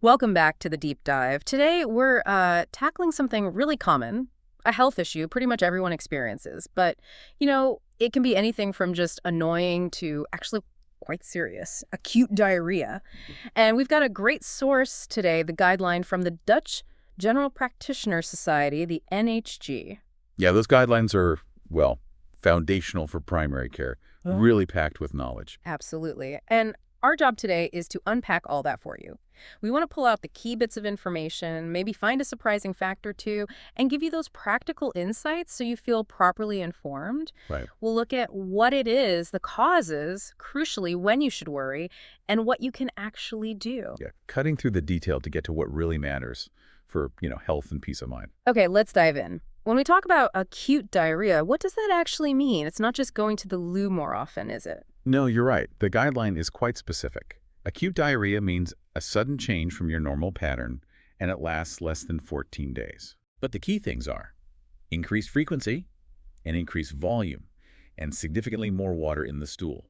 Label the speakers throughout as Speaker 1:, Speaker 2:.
Speaker 1: Welcome back to the deep dive. Today we're tackling something really common, a health issue pretty much everyone experiences. But, it can be anything from just annoying to actually quite serious, acute diarrhea. And we've got a great source today, the guideline from the Dutch General Practitioner Society, the NHG.
Speaker 2: Yeah, those guidelines are, well, foundational for primary care, really packed with knowledge.
Speaker 1: Absolutely. And our job today is to unpack all that for you. We want to pull out the key bits of information, maybe find a surprising fact or two, and give you those practical insights so you feel properly informed.
Speaker 2: Right.
Speaker 1: We'll look at what it is, the causes, crucially, when you should worry, and what you can actually do.
Speaker 2: Yeah, cutting through the detail to get to what really matters for, health and peace of mind.
Speaker 1: Okay, let's dive in. When we talk about acute diarrhea, what does that actually mean? It's not just going to the loo more often, is it?
Speaker 2: No, you're right. The guideline is quite specific. Acute diarrhea means a sudden change from your normal pattern, and it lasts less than 14 days. But the key things are increased frequency and increased volume, and significantly more water in the stool.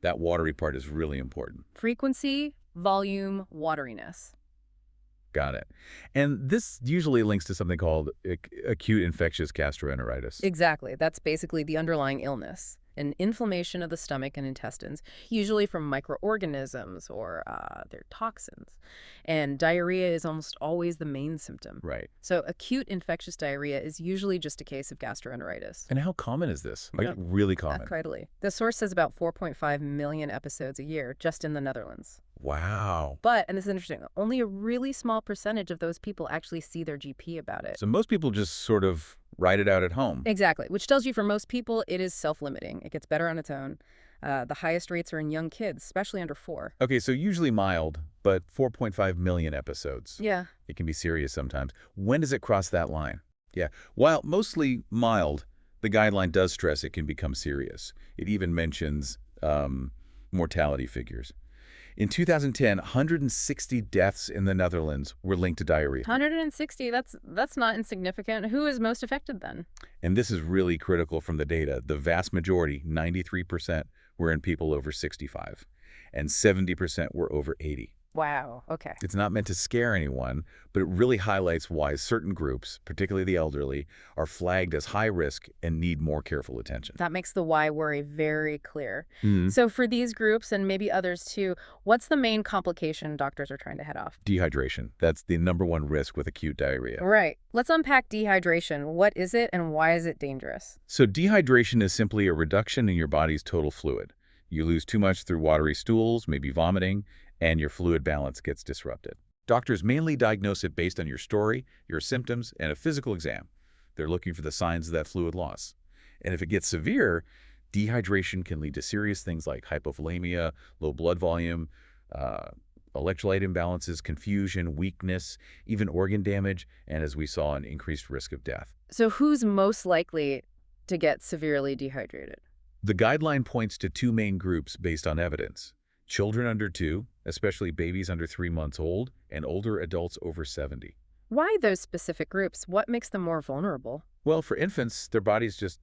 Speaker 2: That watery part is really important.
Speaker 1: Frequency, volume, wateriness.
Speaker 2: Got it. And this usually links to something called acute infectious gastroenteritis.
Speaker 1: Exactly. That's basically the underlying illness, an inflammation of the stomach and intestines, usually from microorganisms or their toxins. And diarrhea is almost always the main symptom.
Speaker 2: Right.
Speaker 1: So acute infectious diarrhea is usually just a case of gastroenteritis.
Speaker 2: And how common is this? Like, really common?
Speaker 1: Incredibly. The source says about 4.5 million episodes a year just in the Netherlands.
Speaker 2: Wow.
Speaker 1: But, and this is interesting, only a really small percentage of those people actually see their GP about it.
Speaker 2: So most people just sort of write it out at home.
Speaker 1: Exactly, which tells you for most people it is self-limiting. It gets better on its own. The highest rates are in young kids, especially under 4.
Speaker 2: Okay, so usually mild, but 4.5 million episodes.
Speaker 1: Yeah.
Speaker 2: It can be serious sometimes. When does it cross that line? Yeah, while mostly mild, the guideline does stress it can become serious. It even mentions mortality figures. In 2010, 160 deaths in the Netherlands were linked to diarrhea.
Speaker 1: 160, that's not insignificant. Who is most affected then?
Speaker 2: And this is really critical from the data. The vast majority, 93%, were in people over 65, and 70% were over 80.
Speaker 1: Wow, okay.
Speaker 2: It's not meant to scare anyone, but it really highlights why certain groups, particularly the elderly, are flagged as high risk and need more careful attention.
Speaker 1: That makes the why worry very clear. So for these groups, and maybe others too, what's the main complication doctors are trying to head off?
Speaker 2: Dehydration. That's the #1 risk with acute diarrhea.
Speaker 1: Right. Let's unpack dehydration. What is it and why is it dangerous?
Speaker 2: So dehydration is simply a reduction in your body's total fluid. You lose too much through watery stools, maybe vomiting, and your fluid balance gets disrupted. Doctors mainly diagnose it based on your story, your symptoms, and a physical exam. They're looking for the signs of that fluid loss. And if it gets severe, dehydration can lead to serious things like hypovolemia, low blood volume, electrolyte imbalances, confusion, weakness, even organ damage, and as we saw, an increased risk of death.
Speaker 1: So who's most likely to get severely dehydrated?
Speaker 2: The guideline points to 2 main groups based on evidence: children under 2, especially babies under 3 months old, and older adults over 70.
Speaker 1: Why those specific groups? What makes them more vulnerable?
Speaker 2: Well, for infants, their bodies just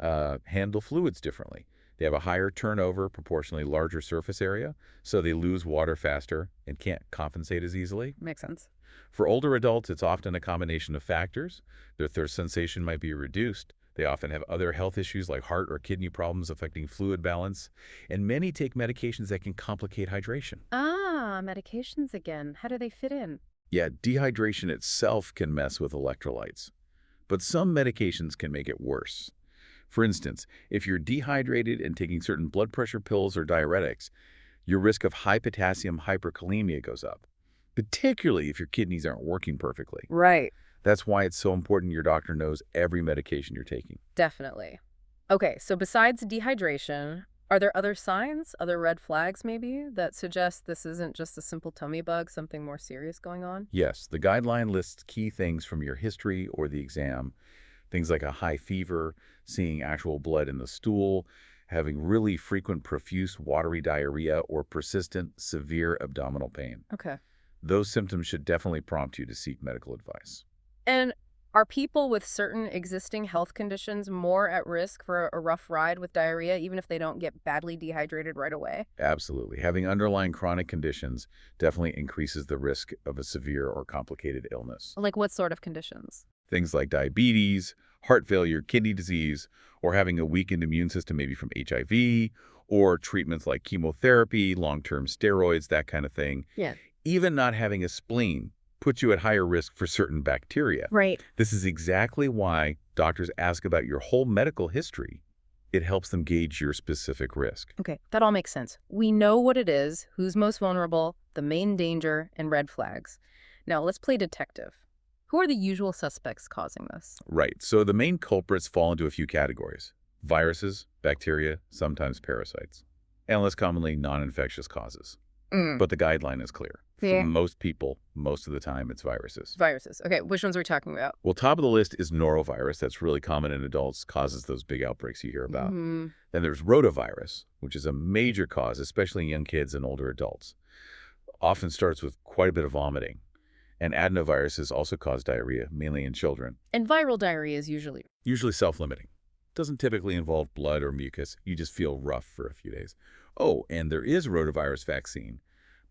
Speaker 2: handle fluids differently. They have a higher turnover, proportionally larger surface area, so they lose water faster and can't compensate as easily.
Speaker 1: Makes sense.
Speaker 2: For older adults, it's often a combination of factors. Their thirst sensation might be reduced. They often have other health issues like heart or kidney problems affecting fluid balance, and many take medications that can complicate hydration.
Speaker 1: Ah, medications again. How do they fit in?
Speaker 2: Yeah, dehydration itself can mess with electrolytes, but some medications can make it worse. For instance, if you're dehydrated and taking certain blood pressure pills or diuretics, your risk of high potassium hyperkalemia goes up, particularly if your kidneys aren't working perfectly.
Speaker 1: Right.
Speaker 2: That's why it's so important your doctor knows every medication you're taking.
Speaker 1: Definitely. Okay, so besides dehydration, are there other signs, other red flags maybe, that suggest this isn't just a simple tummy bug, something more serious going on?
Speaker 2: Yes, the guideline lists key things from your history or the exam, things like a high fever, seeing actual blood in the stool, having really frequent profuse watery diarrhea, or persistent severe abdominal pain.
Speaker 1: Okay.
Speaker 2: Those symptoms should definitely prompt you to seek medical advice.
Speaker 1: And Are people with certain existing health conditions more at risk for a rough ride with diarrhea, even if they don't get badly dehydrated right away?
Speaker 2: Absolutely. Having underlying chronic conditions definitely increases the risk of a severe or complicated illness.
Speaker 1: Like what sort of conditions?
Speaker 2: Things like diabetes, heart failure, kidney disease, or having a weakened immune system, maybe from HIV, or treatments like chemotherapy, long-term steroids, that kind of thing.
Speaker 1: Yeah.
Speaker 2: Even not having a spleen puts you at higher risk for certain bacteria.
Speaker 1: Right.
Speaker 2: This is exactly why doctors ask about your whole medical history. It helps them gauge your specific risk.
Speaker 1: Okay, that all makes sense. We know what it is, who's most vulnerable, the main danger, and red flags. Now, let's play detective. Who are the usual suspects causing this?
Speaker 2: Right, so the main culprits fall into a few categories: viruses, bacteria, sometimes parasites, and less commonly non-infectious causes.
Speaker 1: Mm.
Speaker 2: But the guideline is clear. For
Speaker 1: Yeah.
Speaker 2: most people, most of the time, it's viruses.
Speaker 1: Viruses. Okay, which ones are we talking about?
Speaker 2: Well, top of the list is norovirus. That's really common in adults, causes those big outbreaks you hear about.
Speaker 1: Mhm.
Speaker 2: Then there's rotavirus, which is a major cause, especially in young kids and older adults. Often starts with quite a bit of vomiting. And adenoviruses also cause diarrhea, mainly in children.
Speaker 1: And viral diarrhea is usually.
Speaker 2: Usually self-limiting. Doesn't typically involve blood or mucus. You just feel rough for a few days. Oh, and there is a rotavirus vaccine,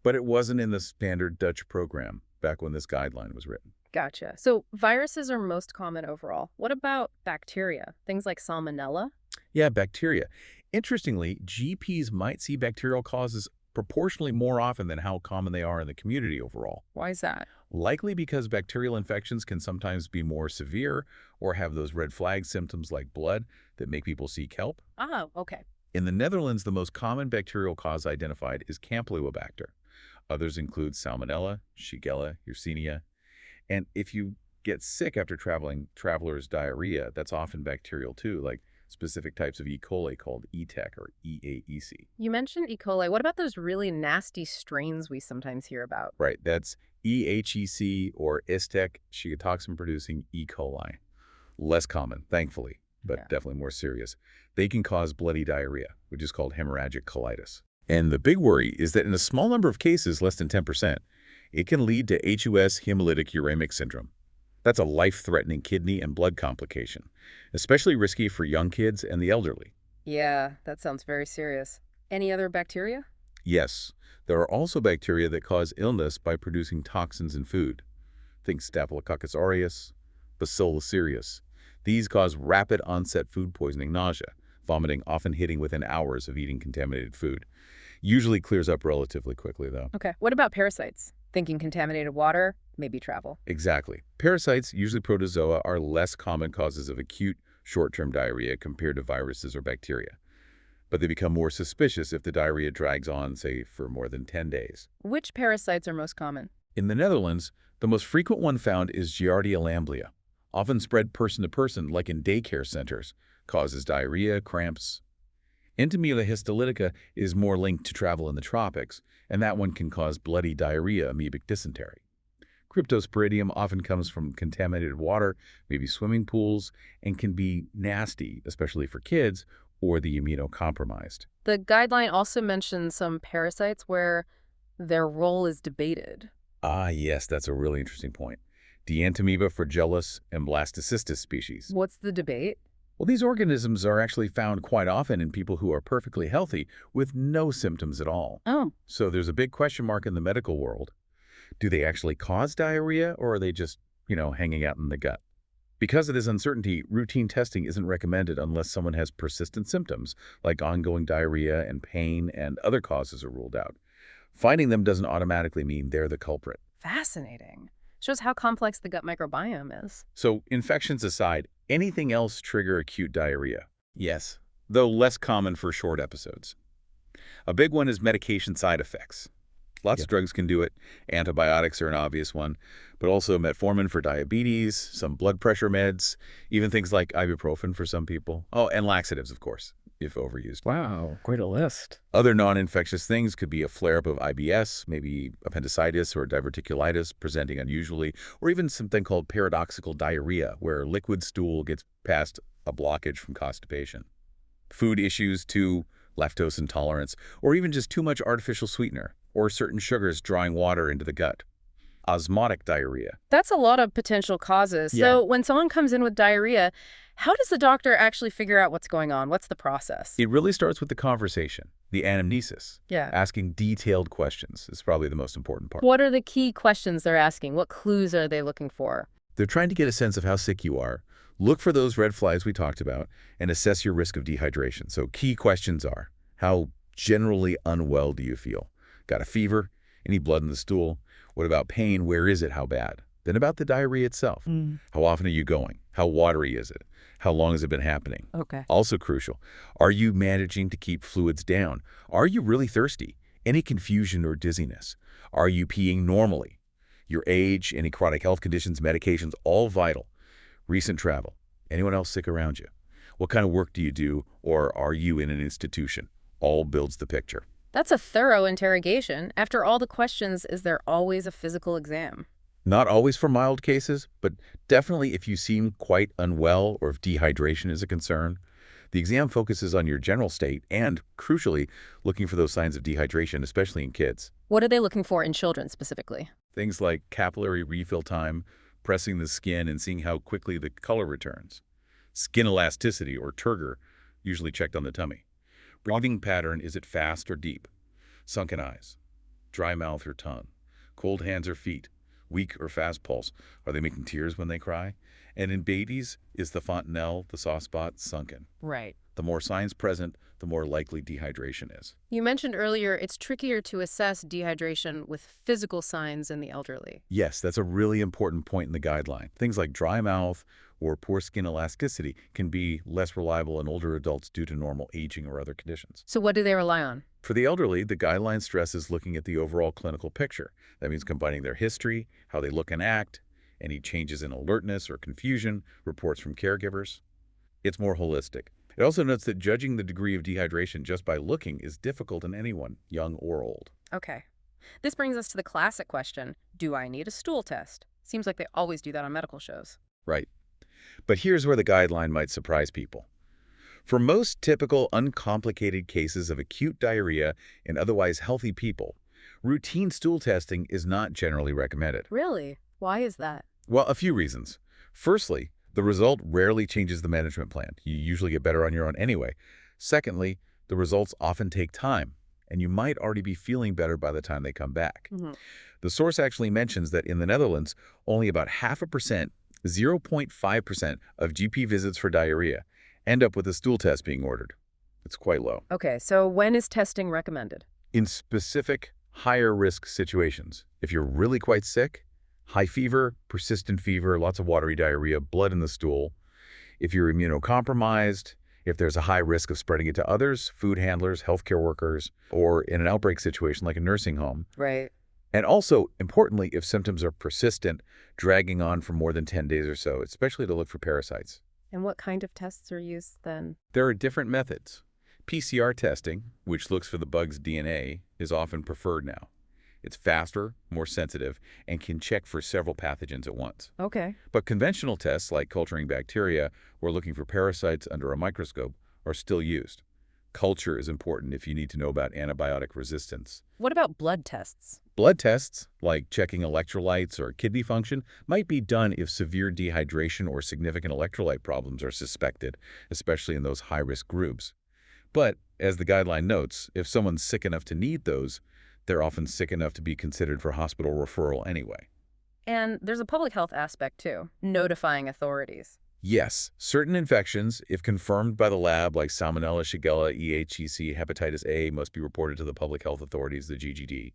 Speaker 2: but it wasn't in the standard Dutch program back when this guideline was written.
Speaker 1: Gotcha. So viruses are most common overall. What about bacteria? Things like salmonella?
Speaker 2: Yeah, bacteria. Interestingly, GPs might see bacterial causes proportionally more often than how common they are in the community overall.
Speaker 1: Why is that?
Speaker 2: Likely because bacterial infections can sometimes be more severe or have those red flag symptoms like blood that make people seek help.
Speaker 1: Oh, okay.
Speaker 2: In the Netherlands, the most common bacterial cause identified is Campylobacter. Others include Salmonella, Shigella, Yersinia. And if you get sick after traveler's diarrhea, that's often bacterial too, like specific types of E. coli called ETEC or EAEC.
Speaker 1: You mentioned E. coli. What about those really nasty strains we sometimes hear about?
Speaker 2: Right, that's EHEC or ISTEC, shigatoxin-producing E. coli. Less common, thankfully, but
Speaker 1: Yeah.
Speaker 2: definitely more serious. They can cause bloody diarrhea, which is called hemorrhagic colitis. And the big worry is that in a small number of cases, less than 10%, it can lead to HUS hemolytic uremic syndrome. That's a life-threatening kidney and blood complication, especially risky for young kids and the elderly.
Speaker 1: Yeah, that sounds very serious. Any other bacteria?
Speaker 2: Yes, there are also bacteria that cause illness by producing toxins in food. Think Staphylococcus aureus, Bacillus cereus. These cause rapid onset food poisoning, nausea, vomiting often hitting within hours of eating contaminated food. Usually clears up relatively quickly, though.
Speaker 1: Okay. What about parasites? Thinking contaminated water, maybe travel.
Speaker 2: Exactly. Parasites, usually protozoa, are less common causes of acute, short-term diarrhea compared to viruses or bacteria. But they become more suspicious if the diarrhea drags on, say, for more than 10 days.
Speaker 1: Which parasites are most common?
Speaker 2: In the Netherlands, the most frequent one found is Giardia lamblia, often spread person to person like in daycare centers, causes diarrhea, cramps. Entomia histolytica is more linked to travel in the tropics, and that one can cause bloody diarrhea, amoebic dysentery. Cryptosporidium often comes from contaminated water, maybe swimming pools, and can be nasty, especially for kids or the immunocompromised.
Speaker 1: The guideline also mentions some parasites where their role is debated.
Speaker 2: Ah, yes, that's a really interesting point. Dientamoeba fragilis and blastocystis species.
Speaker 1: What's the debate?
Speaker 2: Well, these organisms are actually found quite often in people who are perfectly healthy with no symptoms at all.
Speaker 1: Oh,
Speaker 2: So there's a big question mark in the medical world. Do they actually cause diarrhea, or are they just, hanging out in the gut? Because of this uncertainty, routine testing isn't recommended unless someone has persistent symptoms, like ongoing diarrhea and pain, and other causes are ruled out. Finding them doesn't automatically mean they're the culprit.
Speaker 1: fascinating. Shows how complex the gut microbiome is.
Speaker 2: So, infections aside, anything else trigger acute diarrhea? Yes, though less common for short episodes. A big one is medication side effects. Lots of drugs can do it. Antibiotics are an obvious one, but also metformin for diabetes, some blood pressure meds, even things like ibuprofen for some people. Oh, and laxatives, of course, if overused.
Speaker 3: Wow, quite a list.
Speaker 2: Other non-infectious things could be a flare-up of IBS, maybe appendicitis or diverticulitis presenting unusually, or even something called paradoxical diarrhea, where liquid stool gets past a blockage from constipation. Food issues too, lactose intolerance, or even just too much artificial sweetener, or certain sugars drawing water into the gut. osmotic diarrhea.
Speaker 1: That's a lot of potential causes.
Speaker 2: Yeah.
Speaker 1: So when someone comes in with diarrhea, how does the doctor actually figure out what's going on? What's the process?
Speaker 2: It really starts with the conversation, the anamnesis.
Speaker 1: Yeah.
Speaker 2: Asking detailed questions is probably the most important part.
Speaker 1: What are the key questions they're asking? What clues are they looking for?
Speaker 2: They're trying to get a sense of how sick you are, look for those red flags we talked about, and assess your risk of dehydration. So key questions are, how generally unwell do you feel? Got a fever? Any blood in the stool? What about pain? Where is it? How bad? Then about the diarrhea itself. How often are you going? How watery is it? How long has it been happening?
Speaker 1: Okay.
Speaker 2: Also crucial, are you managing to keep fluids down? Are you really thirsty? Any confusion or dizziness? Are you peeing normally? Your age, any chronic health conditions, medications, all vital. Recent travel. Anyone else sick around you? What kind of work do you do, or are you in an institution? All builds the picture.
Speaker 1: That's a thorough interrogation. After all the questions, is there always a physical exam?
Speaker 2: Not always for mild cases, but definitely if you seem quite unwell or if dehydration is a concern. The exam focuses on your general state and, crucially, looking for those signs of dehydration, especially in kids.
Speaker 1: What are they looking for in children specifically?
Speaker 2: Things like capillary refill time, pressing the skin and seeing how quickly the color returns. Skin elasticity, or turgor, usually checked on the tummy. Breathing pattern, is it fast or deep? Sunken eyes. Dry mouth or tongue. Cold hands or feet. Weak or fast pulse. Are they making tears when they cry? And in babies, is the fontanelle, the soft spot, sunken?
Speaker 1: Right.
Speaker 2: The more signs present, the more likely dehydration is.
Speaker 1: You mentioned earlier it's trickier to assess dehydration with physical signs in the elderly.
Speaker 2: Yes, that's a really important point in the guideline. Things like dry mouth or poor skin elasticity can be less reliable in older adults due to normal aging or other conditions.
Speaker 1: So what do they rely on?
Speaker 2: For the elderly, the guideline stresses looking at the overall clinical picture. That means combining their history, how they look and act, any changes in alertness or confusion, reports from caregivers. It's more holistic. It also notes that judging the degree of dehydration just by looking is difficult in anyone, young or old.
Speaker 1: Okay. This brings us to the classic question, do I need a stool test? Seems like they always do that on medical shows.
Speaker 2: Right. But here's where the guideline might surprise people. For most typical, uncomplicated cases of acute diarrhea in otherwise healthy people, routine stool testing is not generally recommended.
Speaker 1: Really? Why is that?
Speaker 2: Well, a few reasons. Firstly, the result rarely changes the management plan. You usually get better on your own anyway. Secondly, the results often take time, and you might already be feeling better by the time they come back. The source actually mentions that in the Netherlands, only about 0.5%, 0.5% of GP visits for diarrhea end up with a stool test being ordered. It's quite low.
Speaker 1: Okay, so when is testing recommended?
Speaker 2: In specific, higher risk situations, if you're really quite sick, high fever, persistent fever, lots of watery diarrhea, blood in the stool. If you're immunocompromised, if there's a high risk of spreading it to others, food handlers, healthcare workers, or in an outbreak situation like a nursing home.
Speaker 1: Right.
Speaker 2: And also, importantly, if symptoms are persistent, dragging on for more than 10 days or so, especially to look for parasites.
Speaker 1: And what kind of tests are used then?
Speaker 2: There are different methods. PCR testing, which looks for the bug's DNA, is often preferred now. It's faster, more sensitive, and can check for several pathogens at once.
Speaker 1: Okay.
Speaker 2: But conventional tests like culturing bacteria or looking for parasites under a microscope are still used. Culture is important if you need to know about antibiotic resistance.
Speaker 1: What about blood tests?
Speaker 2: Blood tests, like checking electrolytes or kidney function, might be done if severe dehydration or significant electrolyte problems are suspected, especially in those high-risk groups. But, as the guideline notes, if someone's sick enough to need those, they're often sick enough to be considered for hospital referral anyway.
Speaker 1: And there's a public health aspect too, notifying authorities.
Speaker 2: Yes, certain infections, if confirmed by the lab like Salmonella, Shigella, EHEC, hepatitis A, must be reported to the public health authorities, the GGD.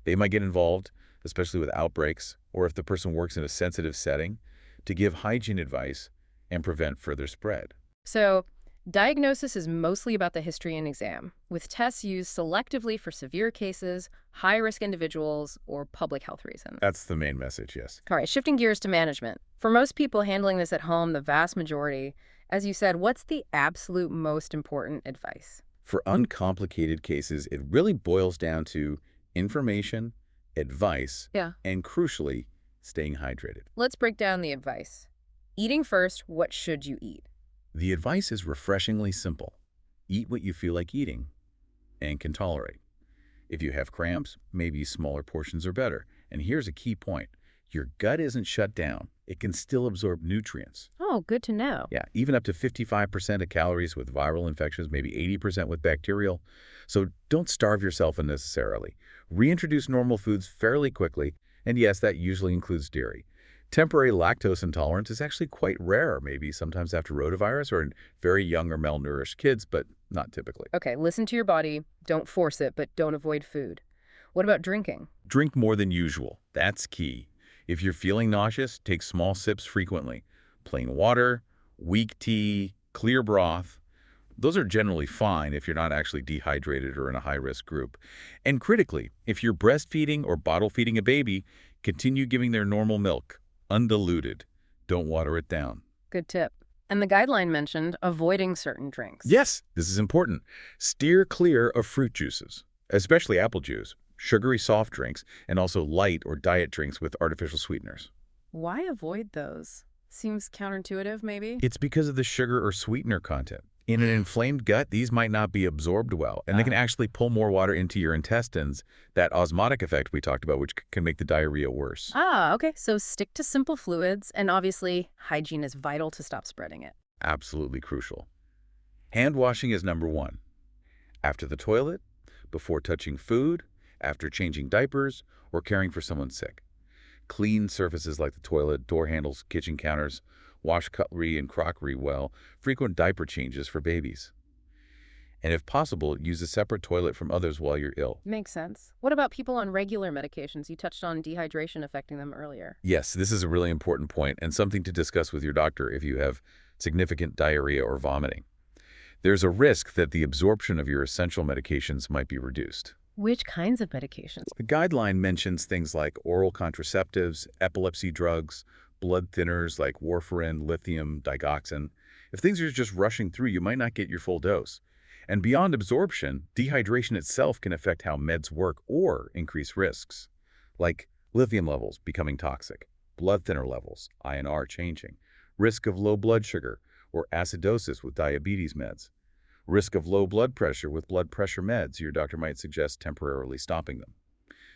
Speaker 2: They might get involved, especially with outbreaks, or if the person works in a sensitive setting, to give hygiene advice and prevent further spread.
Speaker 1: So, diagnosis is mostly about the history and exam, with tests used selectively for severe cases, high-risk individuals, or public health reasons.
Speaker 2: That's the main message, yes.
Speaker 1: All right, shifting gears to management. For most people handling this at home, the vast majority, as you said, what's the absolute most important advice?
Speaker 2: For uncomplicated cases, it really boils down to information, advice, and crucially, staying hydrated.
Speaker 1: Let's break down the advice. Eating first, what should you eat?
Speaker 2: The advice is refreshingly simple. Eat what you feel like eating and can tolerate. If you have cramps, maybe smaller portions are better. And here's a key point. Your gut isn't shut down. It can still absorb nutrients.
Speaker 1: Oh, good to know.
Speaker 2: Yeah, even up to 55% of calories with viral infections, maybe 80% with bacterial. So don't starve yourself unnecessarily. Reintroduce normal foods fairly quickly, and yes, that usually includes dairy. Temporary lactose intolerance is actually quite rare, maybe sometimes after rotavirus or in very young or malnourished kids, but not typically.
Speaker 1: Okay, listen to your body. Don't force it, but don't avoid food. What about drinking?
Speaker 2: Drink more than usual. That's key. If you're feeling nauseous, take small sips frequently. Plain water, weak tea, clear broth. Those are generally fine if you're not actually dehydrated or in a high-risk group. And critically, if you're breastfeeding or bottle feeding a baby, continue giving their normal milk, undiluted. Don't water it down.
Speaker 1: Good tip. And the guideline mentioned avoiding certain drinks.
Speaker 2: Yes, this is important. Steer clear of fruit juices, especially apple juice, sugary soft drinks, and also light or diet drinks with artificial sweeteners.
Speaker 1: Why avoid those? Seems counterintuitive, maybe?
Speaker 2: It's because of the sugar or sweetener content. In an inflamed gut, these might not be absorbed well, and they can actually pull more water into your intestines, that osmotic effect we talked about, which can make the diarrhea worse.
Speaker 1: Okay. So stick to simple fluids, and obviously, hygiene is vital to stop spreading it.
Speaker 2: Absolutely crucial. Hand washing is number one. After the toilet, before touching food, after changing diapers, or caring for someone sick. Clean surfaces like the toilet, door handles, kitchen counters, wash cutlery and crockery well, frequent diaper changes for babies. And if possible, use a separate toilet from others while you're ill.
Speaker 1: Makes sense. What about people on regular medications? You touched on dehydration affecting them earlier.
Speaker 2: Yes, this is a really important point and something to discuss with your doctor if you have significant diarrhea or vomiting. There's a risk that the absorption of your essential medications might be reduced.
Speaker 1: Which kinds of medications?
Speaker 2: The guideline mentions things like oral contraceptives, epilepsy drugs, blood thinners like warfarin, lithium, digoxin. If things are just rushing through, you might not get your full dose. And beyond absorption, dehydration itself can affect how meds work or increase risks, like lithium levels becoming toxic, blood thinner levels, INR changing, risk of low blood sugar or acidosis with diabetes meds, risk of low blood pressure with blood pressure meds. Your doctor might suggest temporarily stopping them.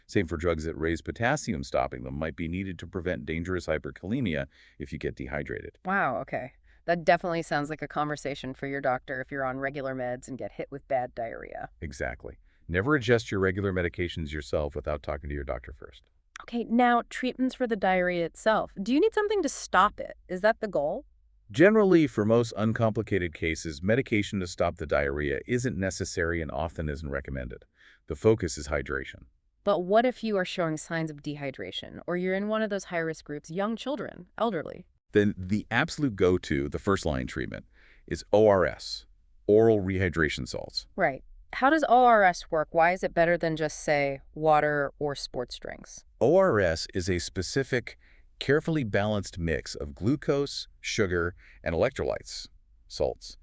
Speaker 2: Same for drugs that raise potassium. Stopping them might be needed to prevent dangerous hyperkalemia if you get dehydrated.
Speaker 1: Wow, okay. That definitely sounds like a conversation for your doctor if you're on regular meds and get hit with bad diarrhea.
Speaker 2: Exactly. Never adjust your regular medications yourself without talking to your doctor first.
Speaker 1: Okay, now treatments for the diarrhea itself. Do you need something to stop it? Is that the goal?
Speaker 2: Generally, for most uncomplicated cases, medication to stop the diarrhea isn't necessary and often isn't recommended. The focus is hydration.
Speaker 1: But what if you are showing signs of dehydration, or you're in one of those high-risk groups, young children, elderly?
Speaker 2: Then the absolute go-to, the first-line treatment, is ORS, oral rehydration salts.
Speaker 1: Right. How does ORS work? Why is it better than just, say, water or sports drinks?
Speaker 2: ORS is a specific, carefully balanced mix of glucose, sugar, and electrolytes, salts.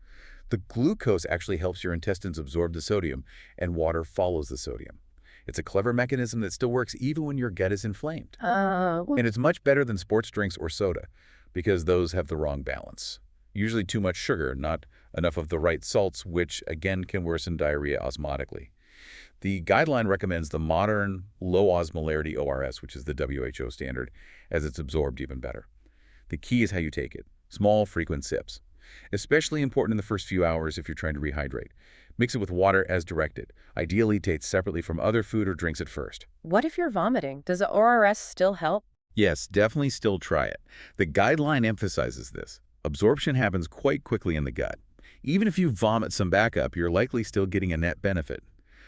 Speaker 2: The glucose actually helps your intestines absorb the sodium, and water follows the sodium. It's a clever mechanism that still works even when your gut is inflamed. And it's much better than sports drinks or soda, because those have the wrong balance. Usually too much sugar, not enough of the right salts, which again can worsen diarrhea osmotically. The guideline recommends the modern low osmolarity ORS, which is the WHO standard, as it's absorbed even better. The key is how you take it. Small, frequent sips. Especially important in the first few hours if you're trying to rehydrate. Mix it with water as directed. Ideally, take separately from other food or drinks at first.
Speaker 1: What if you're vomiting? Does the ORS still help?
Speaker 2: Yes, definitely still try it. The guideline emphasizes this. Absorption happens quite quickly in the gut. Even if you vomit some back up, you're likely still getting a net benefit.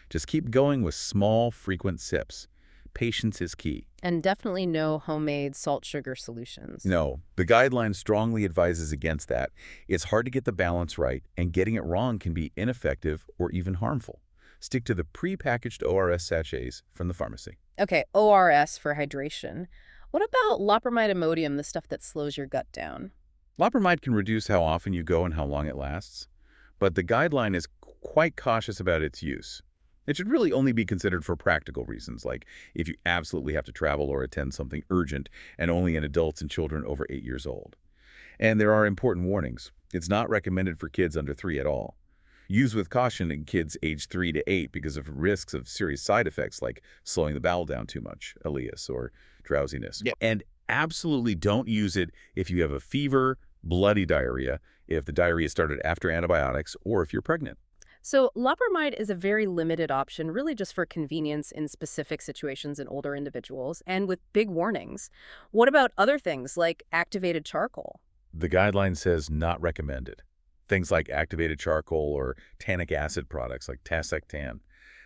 Speaker 2: Just keep going with small, frequent sips. Patience is key.
Speaker 1: And definitely no homemade salt sugar solutions.
Speaker 2: No, the guideline strongly advises against that. It's hard to get the balance right, and getting it wrong can be ineffective or even harmful. Stick to the pre-packaged ORS sachets from the pharmacy.
Speaker 1: Okay, ORS for hydration. What about loperamide Imodium, the stuff that slows your gut down?
Speaker 2: Loperamide can reduce how often you go and how long it lasts, but the guideline is quite cautious about its use. It should really only be considered for practical reasons, like if you absolutely have to travel or attend something urgent, and only in adults and children over 8 years old. And there are important warnings. It's not recommended for kids under 3 at all. Use with caution in kids age 3 to 8 because of risks of serious side effects like slowing the bowel down too much, ileus, or drowsiness.
Speaker 3: Yeah.
Speaker 2: And absolutely don't use it if you have a fever, bloody diarrhea, if the diarrhea started after antibiotics, or if you're pregnant.
Speaker 1: So loperamide is a very limited option, really just for convenience in specific situations in older individuals and with big warnings. What about other things like activated charcoal?
Speaker 2: The guideline says not recommended. Things like activated charcoal or tannic acid products like Tasectan.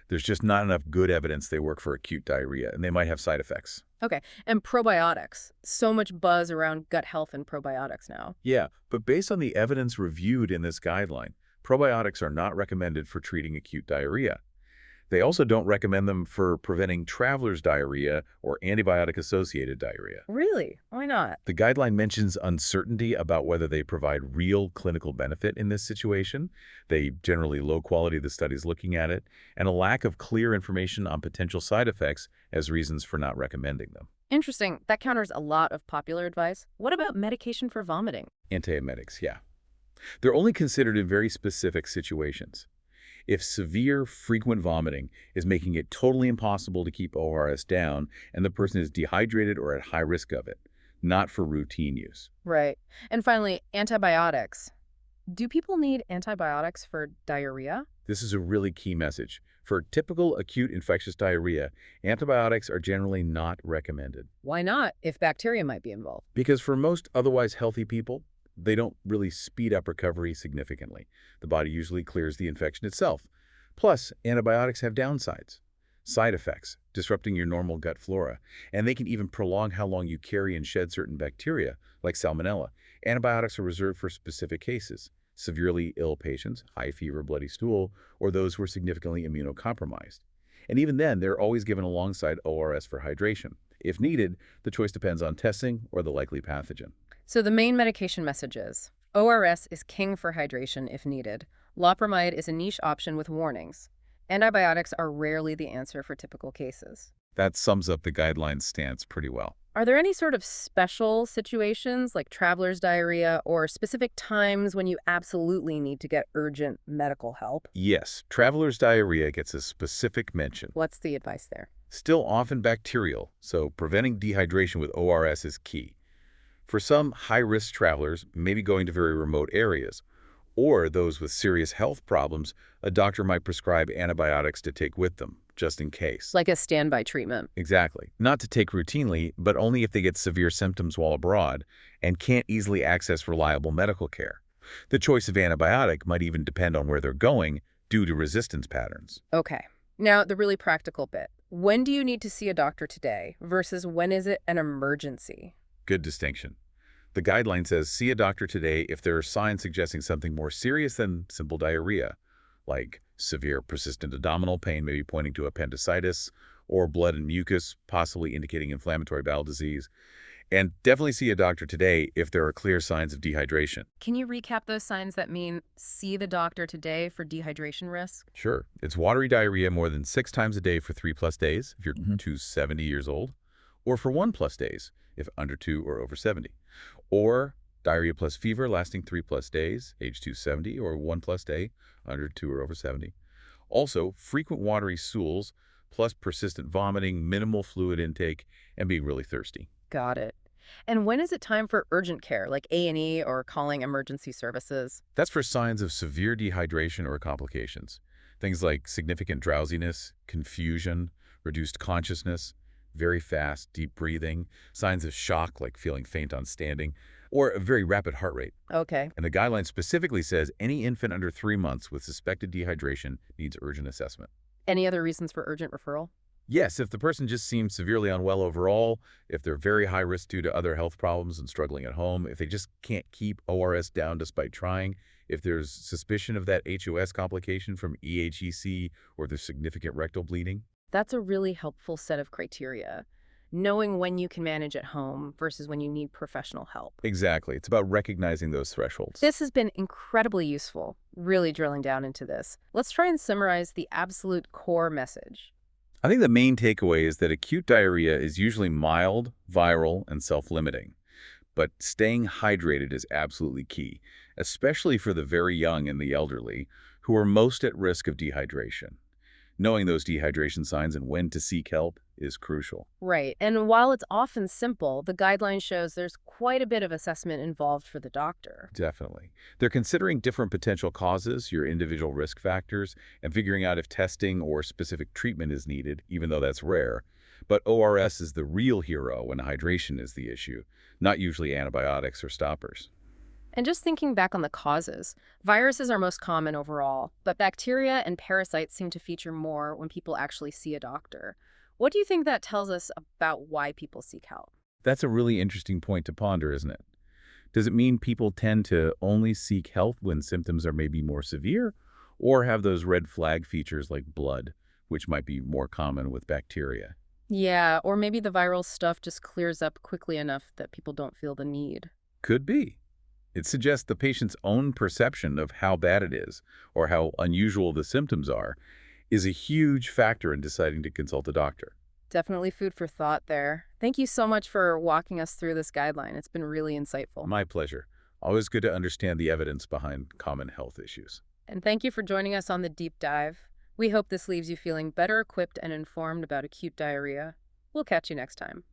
Speaker 2: There's just not enough good evidence they work for acute diarrhea, and they might have side effects.
Speaker 1: Okay, and probiotics. So much buzz around gut health and probiotics now.
Speaker 2: Yeah, but based on the evidence reviewed in this guideline, probiotics are not recommended for treating acute diarrhea. They also don't recommend them for preventing traveler's diarrhea or antibiotic-associated diarrhea.
Speaker 1: Really? Why not?
Speaker 2: The guideline mentions uncertainty about whether they provide real clinical benefit in this situation, the generally low quality of the studies looking at it, and a lack of clear information on potential side effects as reasons for not recommending them.
Speaker 1: Interesting. That counters a lot of popular advice. What about medication for vomiting?
Speaker 2: Antiemetics, yeah. They're only considered in very specific situations. If severe, frequent vomiting is making it totally impossible to keep ORS down and the person is dehydrated or at high risk of it, not for routine use.
Speaker 1: Right. And finally, antibiotics. Do people need antibiotics for diarrhea?
Speaker 2: This is a really key message. For typical acute infectious diarrhea, antibiotics are generally not recommended.
Speaker 1: Why not, if bacteria might be involved?
Speaker 2: Because for most otherwise healthy people, they don't really speed up recovery significantly. The body usually clears the infection itself. Plus, antibiotics have downsides, side effects, disrupting your normal gut flora, and they can even prolong how long you carry and shed certain bacteria, like salmonella. Antibiotics are reserved for specific cases, severely ill patients, high fever, bloody stool, or those who are significantly immunocompromised. And even then, they're always given alongside ORS for hydration. If needed, the choice depends on testing or the likely pathogen.
Speaker 1: So the main medication message is, ORS is king for hydration if needed. Loperamide is a niche option with warnings. Antibiotics are rarely the answer for typical cases.
Speaker 2: That sums up the guidelines stance pretty well.
Speaker 1: Are there any sort of special situations like traveler's diarrhea or specific times when you absolutely need to get urgent medical help?
Speaker 2: Yes, traveler's diarrhea gets a specific mention.
Speaker 1: What's the advice there?
Speaker 2: Still often bacterial, so preventing dehydration with ORS is key. For some high-risk travelers, maybe going to very remote areas, or those with serious health problems, a doctor might prescribe antibiotics to take with them, just in case.
Speaker 1: Like a standby treatment.
Speaker 2: Exactly. Not to take routinely, but only if they get severe symptoms while abroad and can't easily access reliable medical care. The choice of antibiotic might even depend on where they're going due to resistance patterns.
Speaker 1: Okay. Now, the really practical bit. When do you need to see a doctor today versus when is it an emergency?
Speaker 2: Good distinction. The guideline says see a doctor today if there are signs suggesting something more serious than simple diarrhea, like severe persistent abdominal pain maybe pointing to appendicitis, or blood and mucus, possibly indicating inflammatory bowel disease. And definitely see a doctor today if there are clear signs of dehydration.
Speaker 1: Can you recap those signs that mean see the doctor today for dehydration risk?
Speaker 2: Sure, it's watery diarrhea more than 6 times a day for 3+ days if you're
Speaker 3: Mhm.
Speaker 2: to 70 years old, or for 1+ days if under 2 or over 70. Or diarrhea plus fever lasting 3+ days, age 270, or 1+ day, under 2 or over 70. Also, frequent watery stools, plus persistent vomiting, minimal fluid intake, and being really thirsty.
Speaker 1: Got it. And when is it time for urgent care, like A&E or calling emergency services?
Speaker 2: That's for signs of severe dehydration or complications. Things like significant drowsiness, confusion, reduced consciousness, very fast, deep breathing, signs of shock like feeling faint on standing, or a very rapid heart rate.
Speaker 1: Okay.
Speaker 2: And the guideline specifically says any infant under 3 months with suspected dehydration needs urgent assessment.
Speaker 1: Any other reasons for urgent referral?
Speaker 2: Yes, if the person just seems severely unwell overall, if they're very high risk due to other health problems and struggling at home, if they just can't keep ORS down despite trying, if there's suspicion of that HOS complication from EHEC, or there's significant rectal bleeding.
Speaker 1: That's a really helpful set of criteria. Knowing when you can manage at home versus when you need professional help.
Speaker 2: Exactly. It's about recognizing those thresholds.
Speaker 1: This has been incredibly useful, really drilling down into this. Let's try and summarize the absolute core message.
Speaker 2: I think the main takeaway is that acute diarrhea is usually mild, viral, and self-limiting. But staying hydrated is absolutely key, especially for the very young and the elderly, who are most at risk of dehydration. Knowing those dehydration signs and when to seek help is crucial.
Speaker 1: Right. And while it's often simple, the guideline shows there's quite a bit of assessment involved for the doctor.
Speaker 2: Definitely. They're considering different potential causes, your individual risk factors, and figuring out if testing or specific treatment is needed, even though that's rare. But ORS is the real hero when hydration is the issue, not usually antibiotics or stoppers.
Speaker 1: And just thinking back on the causes, viruses are most common overall, but bacteria and parasites seem to feature more when people actually see a doctor. What do you think that tells us about why people seek help?
Speaker 2: That's a really interesting point to ponder, isn't it? Does it mean people tend to only seek help when symptoms are maybe more severe, or have those red flag features like blood, which might be more common with bacteria?
Speaker 1: Yeah, or maybe the viral stuff just clears up quickly enough that people don't feel the need.
Speaker 2: Could be. It suggests the patient's own perception of how bad it is or how unusual the symptoms are is a huge factor in deciding to consult a doctor.
Speaker 1: Definitely food for thought there. Thank you so much for walking us through this guideline. It's been really insightful.
Speaker 2: My pleasure. Always good to understand the evidence behind common health issues.
Speaker 1: And thank you for joining us on the deep dive. We hope this leaves you feeling better equipped and informed about acute diarrhea. We'll catch you next time.